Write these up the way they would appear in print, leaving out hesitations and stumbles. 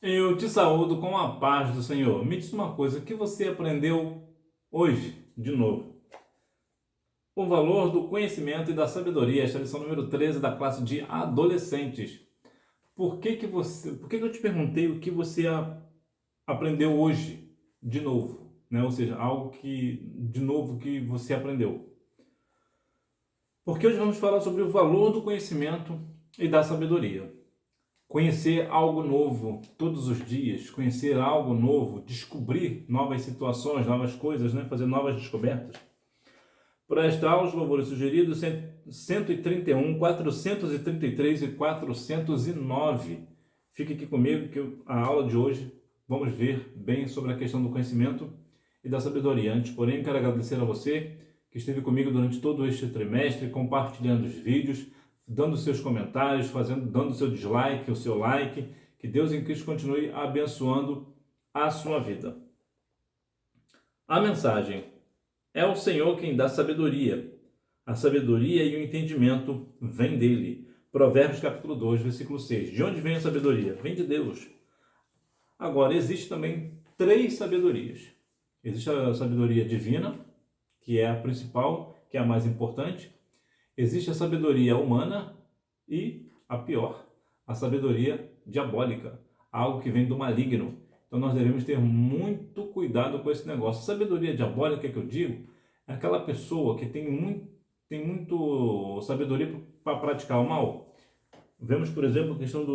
Eu te saúdo com a paz do Senhor. Me diz uma coisa, o que você aprendeu hoje, de novo? O valor do conhecimento e da sabedoria, esta é a lição número 13 da classe de adolescentes. Por que que eu te perguntei o que você aprendeu hoje, de novo, né? Ou seja, algo que, de novo, que você aprendeu. Porque hoje vamos falar sobre o valor do conhecimento e da sabedoria. Conhecer algo novo todos os dias, conhecer algo novo, descobrir novas situações, novas coisas, né? Fazer novas descobertas. Prestar os louvores sugeridos 131, 433 e 409. Fique aqui comigo que a aula de hoje vamos ver bem sobre a questão do conhecimento e da sabedoria. Antes, porém, quero agradecer a você que esteve comigo durante todo este trimestre, compartilhando os vídeos, dando seus comentários, dando seu dislike, o seu like. Que Deus em Cristo continue abençoando a sua vida. A mensagem: é o Senhor quem dá sabedoria. A sabedoria e o entendimento vêm dele. Provérbios capítulo 2, versículo 6. De onde vem a sabedoria? Vem de Deus. Agora, existe também três sabedorias. Existe a sabedoria divina, que é a principal, que é a mais importante. Existe a sabedoria humana e, a pior, a sabedoria diabólica, algo que vem do maligno. Então nós devemos ter muito cuidado com esse negócio. A sabedoria diabólica que eu digo é aquela pessoa que tem muito sabedoria para praticar o mal. Vemos, por exemplo, a questão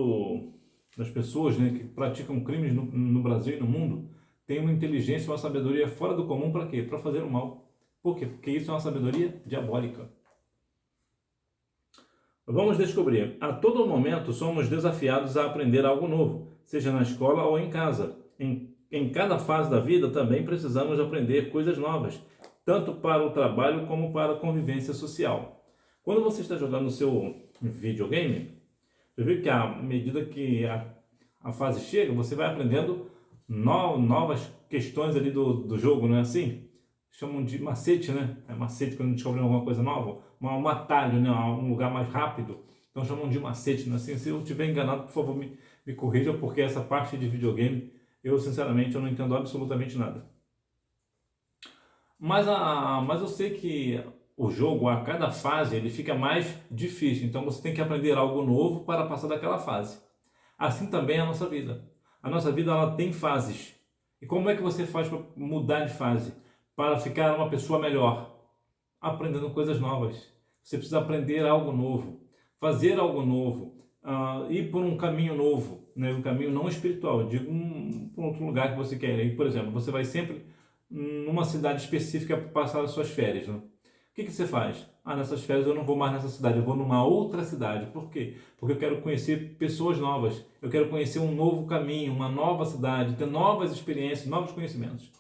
das pessoas, né, que praticam crimes no Brasil e no mundo. Tem uma inteligência, uma sabedoria fora do comum para quê? Para fazer o mal. Por quê? Porque isso é uma sabedoria diabólica. Vamos descobrir. A todo momento somos desafiados a aprender algo novo, seja na escola ou em casa. Em cada fase da vida também precisamos aprender coisas novas, tanto para o trabalho como para a convivência social. Quando você está jogando o seu videogame, você vê que à medida que a fase chega, você vai aprendendo novas questões ali do jogo, não é assim? Chamam de macete, né? É macete quando descobrem alguma coisa nova, um atalho, né? Um lugar mais rápido. Então chamam de macete, né? Assim, se eu estiver enganado, por favor, me corrija, porque essa parte de videogame, eu sinceramente eu não entendo absolutamente nada. Mas eu sei que o jogo, a cada fase, ele fica mais difícil. Então você tem que aprender algo novo para passar daquela fase. Assim também é a nossa vida. A nossa vida ela tem fases. E como é que você faz para mudar de fase? Para ficar uma pessoa melhor? Aprendendo coisas novas. Você precisa aprender algo novo, fazer algo novo, ir por um caminho novo, né? Um caminho não espiritual, eu digo por outro lugar que você quer ir. Por exemplo, você vai sempre numa cidade específica para passar as suas férias, né? O que você faz? Nessas férias eu não vou mais nessa cidade, eu vou numa outra cidade. Por quê? Porque eu quero conhecer pessoas novas, eu quero conhecer um novo caminho, uma nova cidade, ter novas experiências, novos conhecimentos.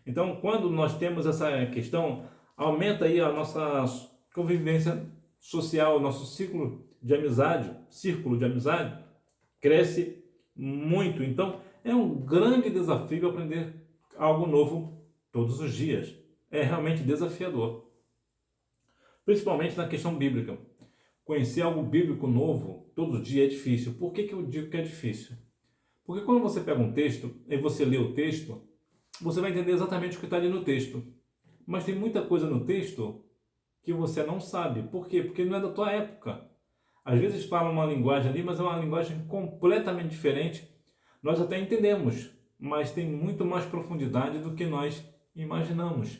Então, quando nós temos essa questão, aumenta aí a nossa convivência social, nosso círculo de amizade cresce muito. Então, é um grande desafio aprender algo novo todos os dias. É realmente desafiador, principalmente na questão bíblica. Conhecer algo bíblico novo todo dia é difícil. Por que eu digo que é difícil? Porque quando você pega um texto e você lê o texto, você vai entender exatamente o que está ali no texto. Mas tem muita coisa no texto que você não sabe. Por quê? Porque não é da tua época. Às vezes fala uma linguagem ali, mas é uma linguagem completamente diferente. Nós até entendemos, mas tem muito mais profundidade do que nós imaginamos.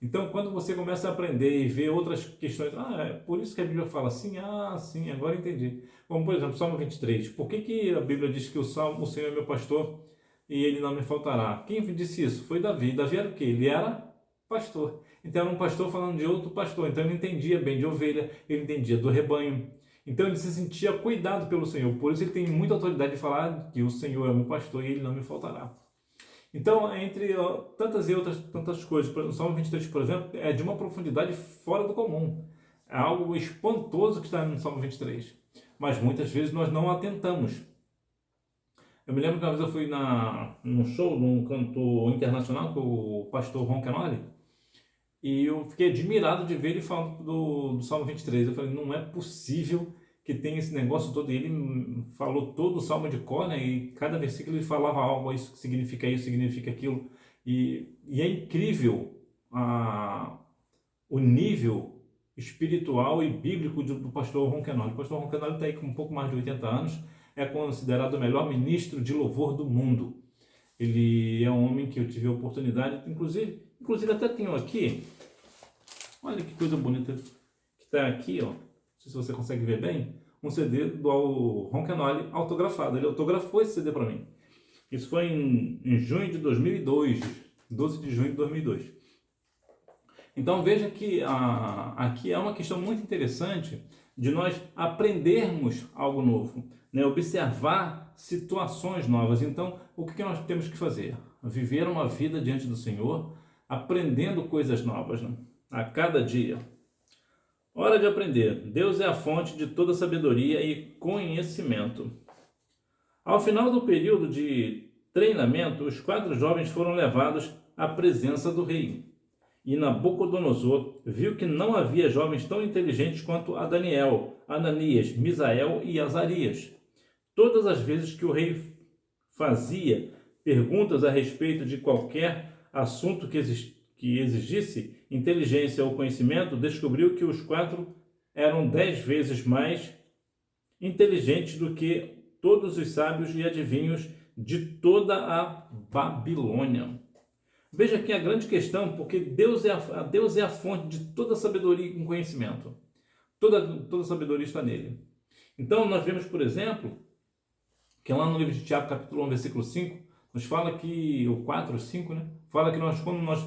Então, quando você começa a aprender e ver outras questões, é por isso que a Bíblia fala assim, sim, agora entendi. Como, por exemplo, Salmo 23. Por que a Bíblia diz que o Senhor é meu pastor e ele não me faltará? Quem disse isso? Foi Davi. Davi era o quê? Ele era pastor. Então, era um pastor falando de outro pastor. Então, ele entendia bem de ovelha, ele entendia do rebanho. Então, ele se sentia cuidado pelo Senhor. Por isso, ele tem muita autoridade de falar que o Senhor é meu pastor e ele não me faltará. Então, entre tantas e outras tantas coisas, o Salmo 23, por exemplo, é de uma profundidade fora do comum. É algo espantoso que está no Salmo 23. Mas muitas vezes nós não atentamos. Eu me lembro que uma vez eu fui num show, num canto internacional, com o pastor Ron Canoli, e eu fiquei admirado de ver ele falando do Salmo 23. Eu falei, não é possível que tem esse negócio todo, e ele falou todo o Salmo de cor, né? E cada versículo ele falava algo, isso significa aquilo, e é incrível o nível espiritual e bíblico do pastor Ronquenoli. O pastor Ronquenoli está aí com um pouco mais de 80 anos, é considerado o melhor ministro de louvor do mundo. Ele é um homem que eu tive a oportunidade, inclusive até tenho aqui, olha que coisa bonita que está aqui, ó. Não sei se você consegue ver bem, um CD do Ronquenoli autografado. Ele autografou esse CD para mim. Isso foi em junho de 2002, 12 de junho de 2002. Então veja que aqui é uma questão muito interessante de nós aprendermos algo novo, né? Observar situações novas. Então, o que nós temos que fazer? Viver uma vida diante do Senhor, aprendendo coisas novas, né? A cada dia. Hora de aprender. Deus é a fonte de toda sabedoria e conhecimento. Ao final do período de treinamento, os 4 jovens foram levados à presença do rei. E Nabucodonosor viu que não havia jovens tão inteligentes quanto a Daniel, Ananias, Misael e Azarias. Todas as vezes que o rei fazia perguntas a respeito de qualquer assunto que exigisse inteligência ou conhecimento, descobriu que os 4 eram 10 vezes mais inteligentes do que todos os sábios e adivinhos de toda a Babilônia. Veja aqui a grande questão, porque Deus é a fonte de toda sabedoria e conhecimento. Toda sabedoria está nele. Então, nós vemos, por exemplo, que lá no livro de Tiago, capítulo 1, versículo 5, nos fala que, o 4, 5, né? Fala que quando nós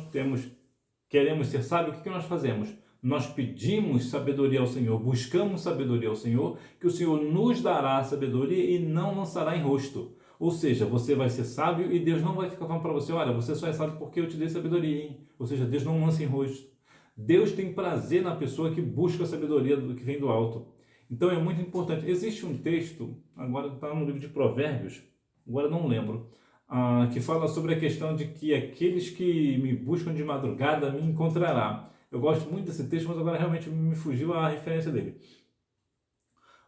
queremos ser sábios, o que nós fazemos? Nós pedimos sabedoria ao Senhor, buscamos sabedoria ao Senhor, que o Senhor nos dará sabedoria e não lançará em rosto. Ou seja, você vai ser sábio e Deus não vai ficar falando para você, olha, você só é sábio porque eu te dei sabedoria, hein? Ou seja, Deus não lança em rosto. Deus tem prazer na pessoa que busca a sabedoria que vem do alto. Então é muito importante. Existe um texto, agora está no livro de Provérbios, agora não lembro, que fala sobre a questão de que aqueles que me buscam de madrugada me encontrará. Eu gosto muito desse texto, mas agora realmente me fugiu a referência dele.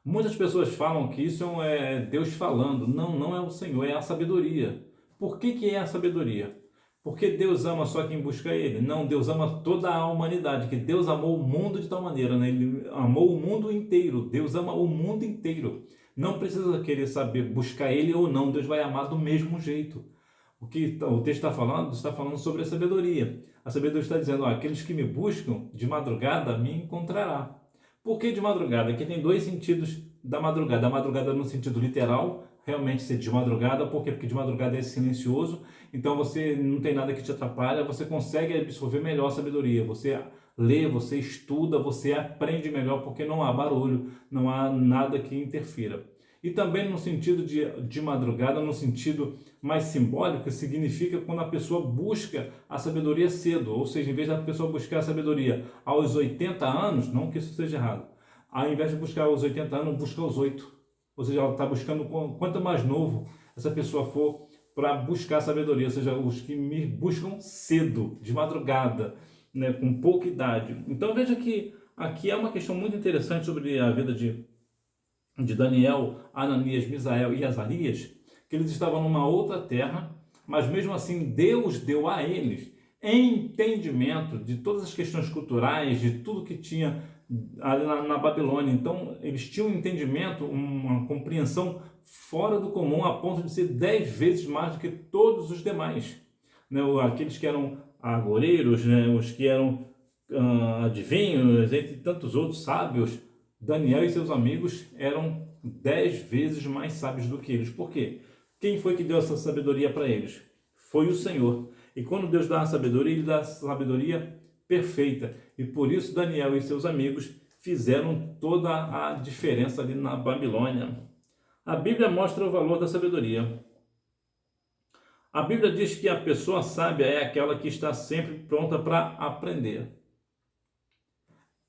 Muitas pessoas falam que isso é Deus falando. Não, não é o Senhor, é a sabedoria. Por que é a sabedoria? Porque Deus ama só quem busca Ele? Não, Deus ama toda a humanidade, que Deus amou o mundo de tal maneira, né? Ele amou o mundo inteiro, Deus ama o mundo inteiro. Não precisa querer saber buscar Ele ou não, Deus vai amar do mesmo jeito. O que o texto está falando sobre a sabedoria. A sabedoria está dizendo, aqueles que me buscam de madrugada me encontrará. Por que de madrugada? Aqui tem 2 sentidos da madrugada. A madrugada no sentido literal, realmente ser de madrugada. Por quê? Porque de madrugada é silencioso, então você não tem nada que te atrapalha, você consegue absorver melhor a sabedoria. Você lê, você estuda, você aprende melhor, porque não há barulho, não há nada que interfira. E também no sentido de madrugada, no sentido mais simbólico, significa quando a pessoa busca a sabedoria cedo, ou seja, em vez da pessoa buscar a sabedoria aos 80 anos, não que isso seja errado, ao invés de buscar aos 80 anos, busca aos 8. Ou seja, ela está buscando, quanto mais novo essa pessoa for para buscar a sabedoria, ou seja, os que me buscam cedo, de madrugada, né, com pouca idade. Então veja que aqui é uma questão muito interessante sobre a vida de Daniel, Ananias, Misael e Azarias, que eles estavam numa outra terra, mas mesmo assim Deus deu a eles entendimento de todas as questões culturais, de tudo que tinha ali na Babilônia. Então eles tinham um entendimento, uma compreensão fora do comum, a ponto de ser 10 vezes mais do que todos os demais, né? Aqueles que eram agoreiros, né? Os que eram adivinhos, entre tantos outros sábios, Daniel e seus amigos eram 10 vezes mais sábios do que eles. Por quê? Quem foi que deu essa sabedoria para eles? Foi o Senhor. E quando Deus dá a sabedoria, Ele dá a sabedoria perfeita. E por isso Daniel e seus amigos fizeram toda a diferença ali na Babilônia. A Bíblia mostra o valor da sabedoria. A Bíblia diz que a pessoa sábia é aquela que está sempre pronta para aprender.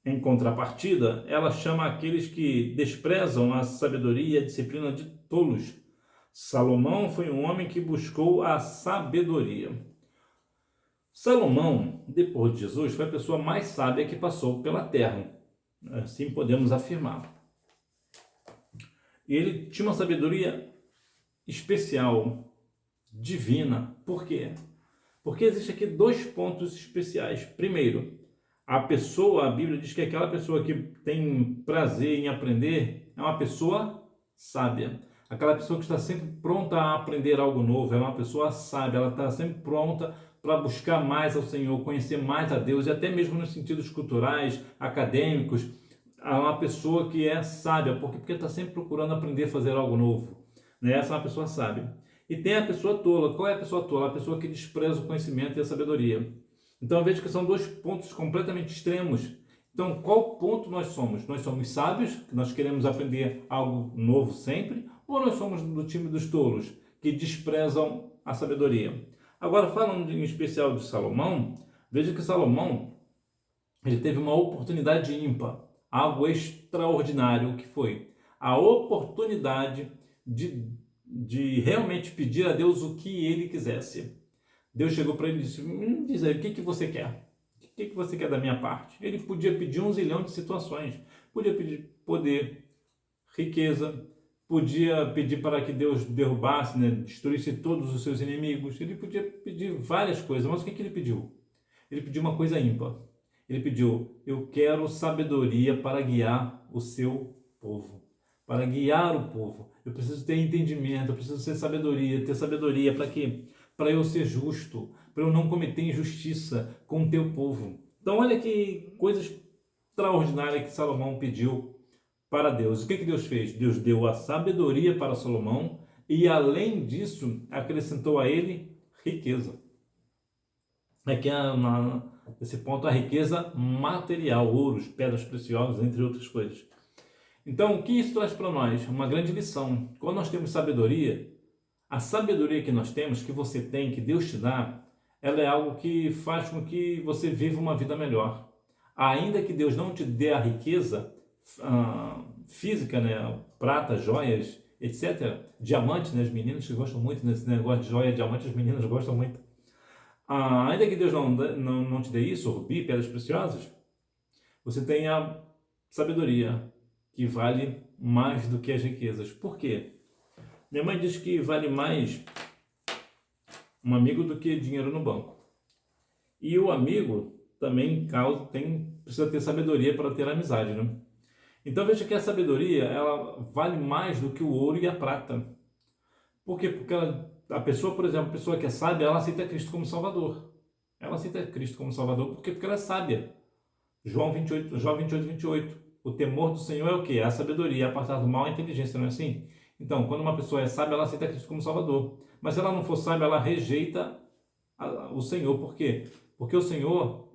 Em contrapartida, ela chama aqueles que desprezam a sabedoria e a disciplina de tolos. Salomão foi um homem que buscou a sabedoria. Salomão, depois de Jesus, foi a pessoa mais sábia que passou pela terra. Assim podemos afirmar. E ele tinha uma sabedoria especial, divina. Por quê? Porque existe aqui dois pontos especiais. Primeiro, a Bíblia diz que aquela pessoa que tem prazer em aprender é uma pessoa sábia. Aquela pessoa que está sempre pronta a aprender algo novo, é uma pessoa sábia, ela está sempre pronta para buscar mais ao Senhor, conhecer mais a Deus, e até mesmo nos sentidos culturais, acadêmicos, é uma pessoa que é sábia, porque está sempre procurando aprender a fazer algo novo. Né? Essa é uma pessoa sábia. E tem a pessoa tola. Qual é a pessoa tola? A pessoa que despreza o conhecimento e a sabedoria. Então veja que são dois pontos completamente extremos. Então, qual ponto nós somos? Nós somos sábios, que nós queremos aprender algo novo sempre, ou nós somos do time dos tolos, que desprezam a sabedoria? Agora, falando em especial de Salomão, veja que Salomão ele teve uma oportunidade ímpar, algo extraordinário, que foi a oportunidade de realmente pedir a Deus o que ele quisesse. Deus chegou para ele e disse: diz aí, o que você quer? O que você quer da minha parte? Ele podia pedir 1 zilhão de situações. Podia pedir poder, riqueza, podia pedir para que Deus derrubasse, né, destruísse todos os seus inimigos. Ele podia pedir várias coisas, mas o que ele pediu? Ele pediu uma coisa ímpar. Ele pediu: eu quero sabedoria para guiar o seu povo. Para guiar o povo. Eu preciso ter entendimento, eu preciso ter sabedoria para quê? Para eu ser justo, para eu não cometer injustiça com o teu povo. Então olha que coisa extraordinária que Salomão pediu para Deus. O que Deus fez? Deus deu a sabedoria para Salomão e, além disso, acrescentou a ele riqueza. Aqui nesse ponto, a riqueza material, ouros, pedras preciosas, entre outras coisas. Então, o que isso traz para nós? Uma grande lição. Quando nós temos sabedoria, a sabedoria que nós temos, que você tem, que Deus te dá, ela é algo que faz com que você viva uma vida melhor. Ainda que Deus não te dê a riqueza física, né? Prata, joias, etc. Diamantes, né? As meninas que gostam muito desse negócio de joia, diamante, as meninas gostam muito. Ainda que Deus não te dê isso, rubi, pedras preciosas, você tem a sabedoria, que vale mais do que as riquezas. Por quê? Minha mãe diz que vale mais um amigo do que dinheiro no banco. E o amigo também precisa ter sabedoria para ter amizade, né? Então veja que a sabedoria, ela vale mais do que o ouro e a prata. Por quê? Porque a pessoa, por exemplo, a pessoa que é sábia, ela aceita Cristo como Salvador. Ela aceita Cristo como Salvador porque ela é sábia. João 28, 28. O temor do Senhor é o quê? É a sabedoria. Apartar do mal é a inteligência, não é assim? Então, quando uma pessoa é sábia, ela aceita Cristo como Salvador. Mas se ela não for sábia, ela rejeita o Senhor. Por quê? Porque o Senhor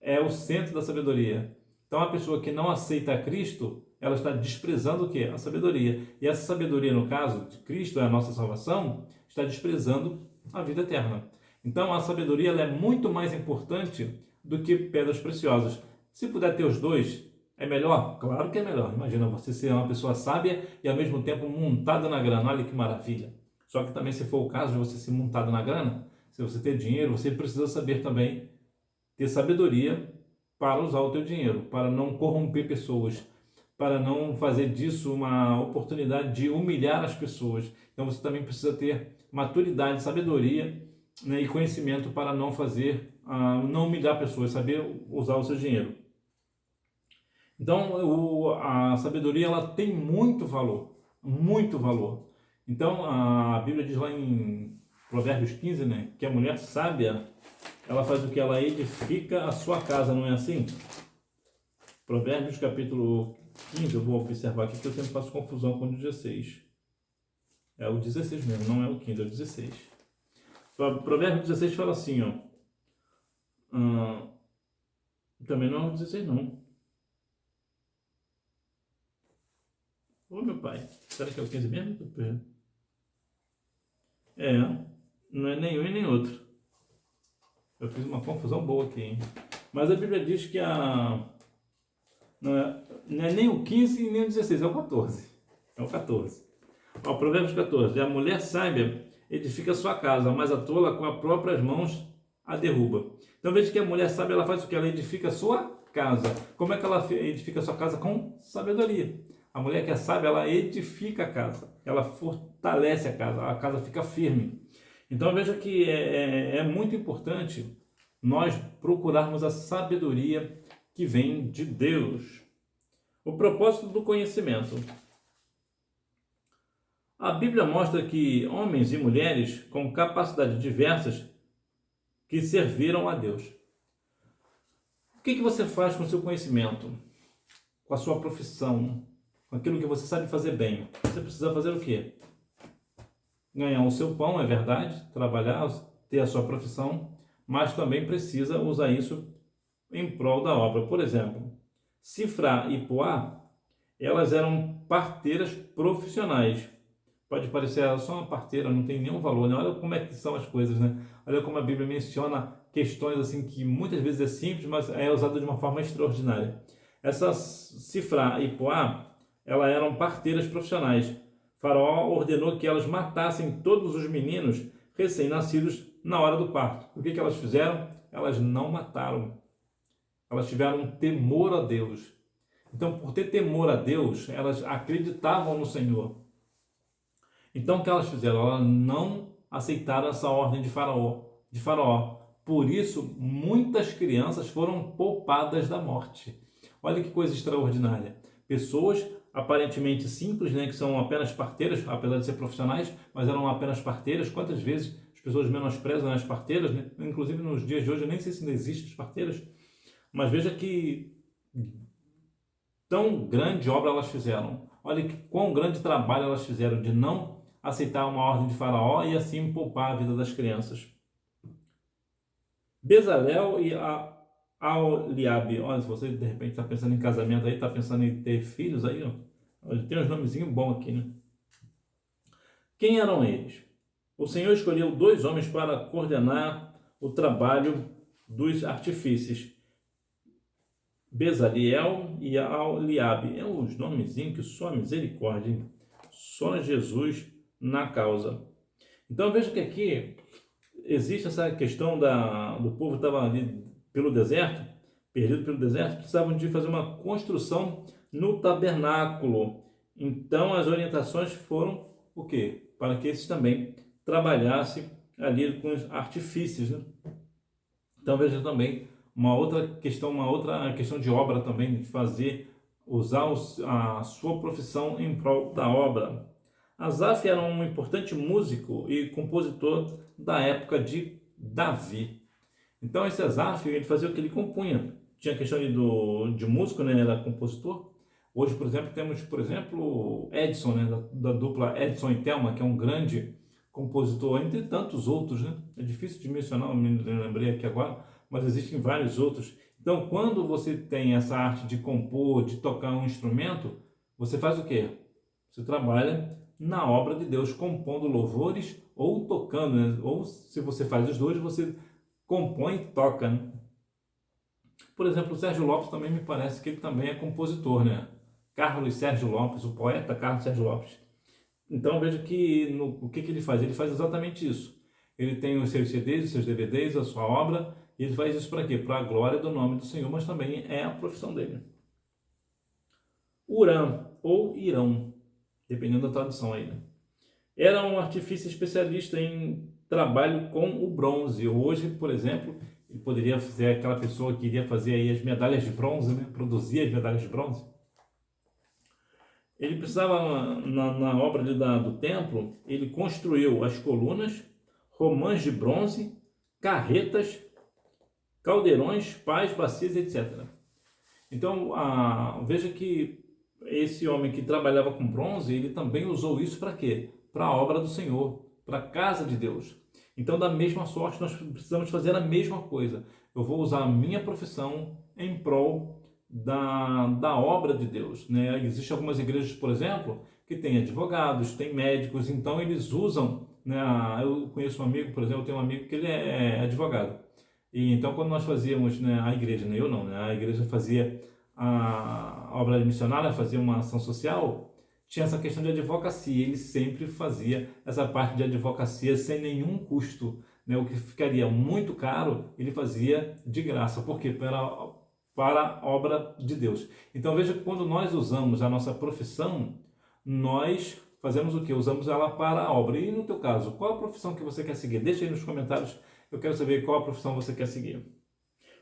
é o centro da sabedoria. Então, a pessoa que não aceita Cristo, ela está desprezando o quê? A sabedoria. E essa sabedoria, no caso de Cristo, é a nossa salvação, está desprezando a vida eterna. Então, a sabedoria ela é muito mais importante do que pedras preciosas. Se puder ter os dois, é melhor? Claro que é melhor. Imagina você ser uma pessoa sábia e ao mesmo tempo montada na grana. Olha que maravilha. Só que também, se for o caso de você ser montado na grana, se você ter dinheiro, você precisa saber também ter sabedoria para usar o teu dinheiro, para não corromper pessoas, para não fazer disso uma oportunidade de humilhar as pessoas. Então você também precisa ter maturidade, sabedoria, né, e conhecimento para não não humilhar pessoas, saber usar o seu dinheiro. Então, a sabedoria ela tem muito valor, muito valor. Então, a Bíblia diz lá em Provérbios 15, né, que a mulher sábia, ela faz o que? Ela edifica a sua casa, não é assim? Provérbios capítulo 15, eu vou observar aqui que eu sempre faço confusão com o 16. É o 16 mesmo, não é o 15, é o 16. Provérbios 16 fala assim, ó. Também não é o 16, não. Ô, meu pai, será que é o 15 mesmo? Não é nenhum e nem outro. Eu fiz uma confusão boa aqui, hein? Mas a Bíblia diz que não é nem o 15 e nem o 16, é o 14. É o 14. Ó, Provérbios 14. A mulher sábia edifica a sua casa, mas a tola com as próprias mãos a derruba. Então veja que a mulher sábia ela faz o que? Ela edifica a sua casa. Como é que ela edifica a sua casa? Com sabedoria. A mulher que é sábia, ela edifica a casa, ela fortalece a casa fica firme. Então veja que é muito importante nós procurarmos a sabedoria que vem de Deus. O propósito do conhecimento. A Bíblia mostra que homens e mulheres com capacidades diversas que serviram a Deus. O que você faz com o seu conhecimento? Com a sua profissão? Com aquilo que você sabe fazer bem? Você precisa fazer o quê? Ganhar o seu pão, é verdade, trabalhar, ter a sua profissão, mas também precisa usar isso em prol da obra. Por exemplo, Sifra e Poá, elas eram parteiras profissionais. Pode parecer só uma parteira, não tem nenhum valor, né? Olha como é que são as coisas, né? Olha como a Bíblia menciona questões assim que muitas vezes é simples, mas é usada de uma forma extraordinária. Essas Sifra e Poá, elas eram parteiras profissionais. Faraó ordenou que elas matassem todos os meninos recém-nascidos na hora do parto. O que elas fizeram? Elas não mataram. Elas tiveram temor a Deus. Então, por ter temor a Deus, elas acreditavam no Senhor. Então, o que elas fizeram? Elas não aceitaram essa ordem de Faraó. Por isso, muitas crianças foram poupadas da morte. Olha que coisa extraordinária. Pessoas aparentemente simples, né, que são apenas parteiras, apesar de ser profissionais, mas eram apenas parteiras. Quantas vezes as pessoas menosprezam as parteiras, né? Inclusive nos dias de hoje, eu nem sei se ainda existem as parteiras. Mas veja que tão grande obra elas fizeram. Olha que quão grande trabalho elas fizeram de não aceitar uma ordem de Faraó e assim poupar a vida das crianças. Bezalel e Aholiabe. Olha, se você de repente está pensando em casamento aí, está pensando em ter filhos aí, ó. Tem uns nomezinhos bons aqui, né? Quem eram eles? O Senhor escolheu 2 homens para coordenar o trabalho dos artífices. Bezaleel e Aholiabe. É uns nomezinhos que só misericórdia, hein? Só Jesus na causa. Então veja que aqui existe essa questão do povo que estava ali pelo deserto, perdido pelo deserto, precisavam de fazer uma construção no tabernáculo. Então as orientações foram o quê? Para que esses também trabalhassem ali com os artifícios, né? Então veja também uma outra questão de obra também, de usar a sua profissão em prol da obra. Asaf era um importante músico e compositor da época de Davi. Então esse Asaf, ele fazia o que ele compunha. Tinha a questão de músico, né? Era compositor. Hoje, por exemplo, temos, Edson, né? Da dupla Edson e Thelma, que é um grande compositor, entre tantos outros, né? É difícil de mencionar, eu me lembrei aqui agora, mas existem vários outros. Então, quando você tem essa arte de compor, de tocar um instrumento, você faz o quê? Você trabalha na obra de Deus, compondo louvores ou tocando, né? Ou se você faz os dois, você compõe e toca, né? Por exemplo, o Sérgio Lopes também me parece que ele também é compositor, né? Carlos Sérgio Lopes, o poeta Carlos Sérgio Lopes. Então veja que o que ele faz? Ele faz exatamente isso. Ele tem os seus CDs, os seus DVDs, a sua obra, e ele faz isso para quê? Para a glória do nome do Senhor, mas também é a profissão dele. Uram ou Irão, dependendo da tradução aí, né? Era um artífice especialista em trabalho com o bronze. Hoje, por exemplo, ele poderia ser aquela pessoa que iria fazer aí as medalhas de bronze, né? Produzir as medalhas de bronze. Ele precisava, na obra do templo, ele construiu as colunas, romãs de bronze, carretas, caldeirões, pás, bacias, etc. Então, veja que esse homem que trabalhava com bronze, ele também usou isso para quê? Para a obra do Senhor, para a casa de Deus. Então, da mesma sorte, nós precisamos fazer a mesma coisa. Eu vou usar a minha profissão em prol da obra de Deus, né? Existem algumas igrejas, por exemplo, que têm advogados, têm médicos, então eles usam, né? Eu conheço um amigo, por exemplo, eu tenho um amigo que ele é advogado. E então, quando nós fazíamos, né, a igreja, né, eu não, né, a igreja fazia a obra missionária, fazia uma ação social, tinha essa questão de advocacia. Ele sempre fazia essa parte de advocacia sem nenhum custo, né? O que ficaria muito caro, ele fazia de graça. Por quê? para a obra de Deus. Então veja que quando nós usamos a nossa profissão, nós fazemos o quê? Usamos ela para a obra. E no teu caso, qual a profissão que você quer seguir? Deixa aí nos comentários, eu quero saber qual a profissão você quer seguir.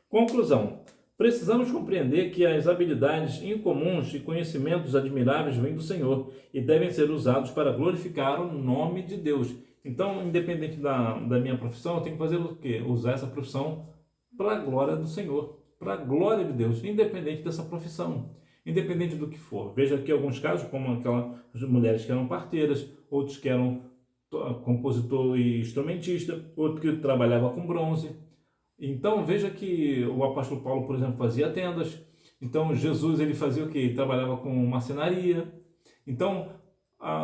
Conclusão. Precisamos compreender que as habilidades incomuns e conhecimentos admiráveis vêm do Senhor e devem ser usados para glorificar o nome de Deus. Então, independente da minha profissão, eu tenho que fazer o quê? Usar essa profissão para a glória do Senhor, para a glória de Deus, independente dessa profissão, independente do que for. Veja aqui alguns casos, como aquelas mulheres que eram parteiras, outros que eram compositor e instrumentista, outro que trabalhava com bronze. Então veja que o apóstolo Paulo, por exemplo, fazia tendas. Então Jesus, ele fazia o quê? Ele trabalhava com marcenaria. Então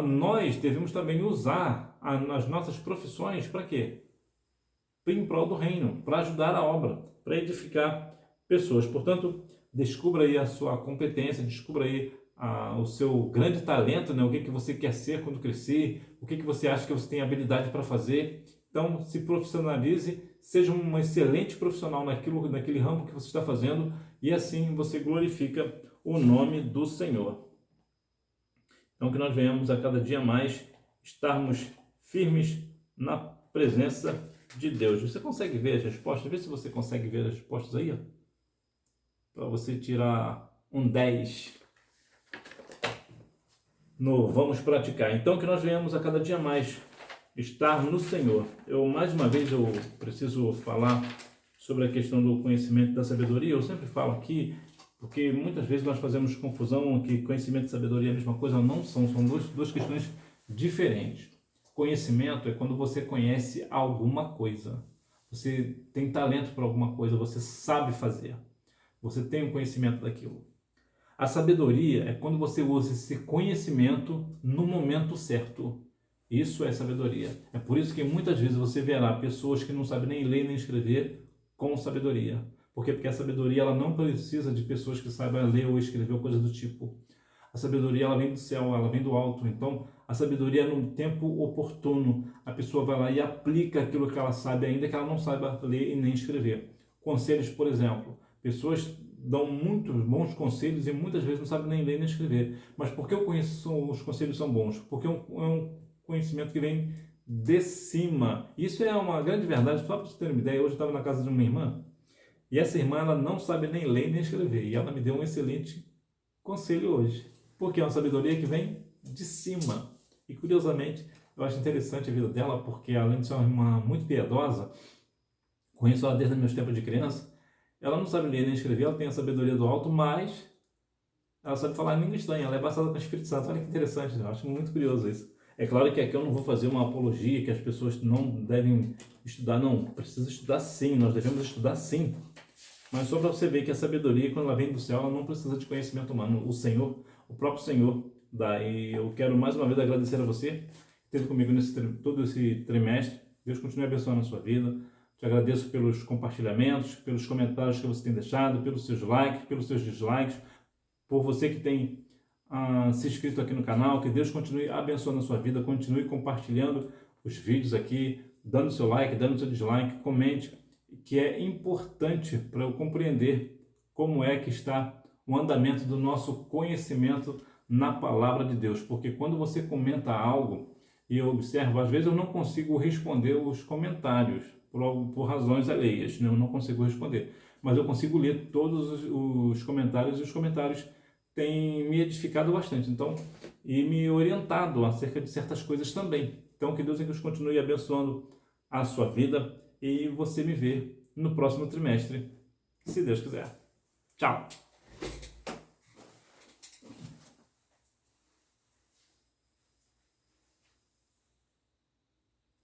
nós devemos também usar as nossas profissões para quê? Em prol do reino, para ajudar a obra, para edificar pessoas. Portanto, descubra aí a sua competência, descubra aí o seu grande talento, né? O que você quer ser quando crescer, o que você acha que você tem habilidade para fazer. Então, se profissionalize, seja um excelente profissional naquele ramo que você está fazendo e assim você glorifica o nome do Senhor. Então, que nós venhamos a cada dia mais estarmos firmes na presença de Deus. Você consegue ver as respostas? Vê se você consegue ver as respostas aí, para você tirar um 10 no Vamos Praticar. Então, que nós venhamos a cada dia mais estar no Senhor. Mais uma vez, eu preciso falar sobre a questão do conhecimento e da sabedoria. Eu sempre falo aqui, porque muitas vezes nós fazemos confusão que conhecimento e sabedoria é a mesma coisa. Não são duas questões diferentes. Conhecimento é quando você conhece alguma coisa. Você tem talento para alguma coisa, você sabe fazer. Você tem um conhecimento daquilo. A sabedoria é quando você usa esse conhecimento no momento certo. Isso é sabedoria. É por isso que muitas vezes você verá pessoas que não sabem nem ler nem escrever com sabedoria. Por quê? Porque a sabedoria ela não precisa de pessoas que saibam ler ou escrever ou coisa do tipo. A sabedoria ela vem do céu, ela vem do alto. Então, a sabedoria é no tempo oportuno. A pessoa vai lá e aplica aquilo que ela sabe, ainda que ela não saiba ler e nem escrever. Conselhos, por exemplo. Pessoas dão muitos bons conselhos e muitas vezes não sabem nem ler nem escrever. Mas por que os conselhos são bons? Porque é um conhecimento que vem de cima. Isso é uma grande verdade. Só para você ter uma ideia, hoje eu estava na casa de uma irmã e essa irmã ela não sabe nem ler nem escrever. E ela me deu um excelente conselho hoje. Porque é uma sabedoria que vem de cima. E curiosamente, eu acho interessante a vida dela, porque além de ser uma irmã muito piedosa, conheço ela desde meus tempos de criança, ela não sabe ler nem escrever, ela tem a sabedoria do alto, mas ela sabe falar língua estranha, ela é batizada com o Espírito Santo. Olha que interessante, eu acho muito curioso isso. É claro que aqui eu não vou fazer uma apologia que as pessoas não devem estudar, não. Precisa estudar sim, nós devemos estudar sim. Mas só para você ver que a sabedoria, quando ela vem do céu, ela não precisa de conhecimento humano. O Senhor, o próprio Senhor dá. E eu quero mais uma vez agradecer a você que esteve comigo todo esse trimestre. Deus continue abençoando a sua vida. Te agradeço pelos compartilhamentos, pelos comentários que você tem deixado, pelos seus likes, pelos seus dislikes, por você que tem se inscrito aqui no canal. Que Deus continue abençoando a sua vida, continue compartilhando os vídeos aqui, dando seu like, dando seu dislike, comente, que é importante para eu compreender como é que está o andamento do nosso conhecimento na palavra de Deus. Porque quando você comenta algo, e eu observo, às vezes eu não consigo responder os comentários, por razões alheias, né? Eu não consigo responder, mas eu consigo ler todos os comentários, e os comentários têm me edificado bastante, então, e me orientado acerca de certas coisas também. Então, que Deus continue abençoando a sua vida e você me vê no próximo trimestre, se Deus quiser. Tchau!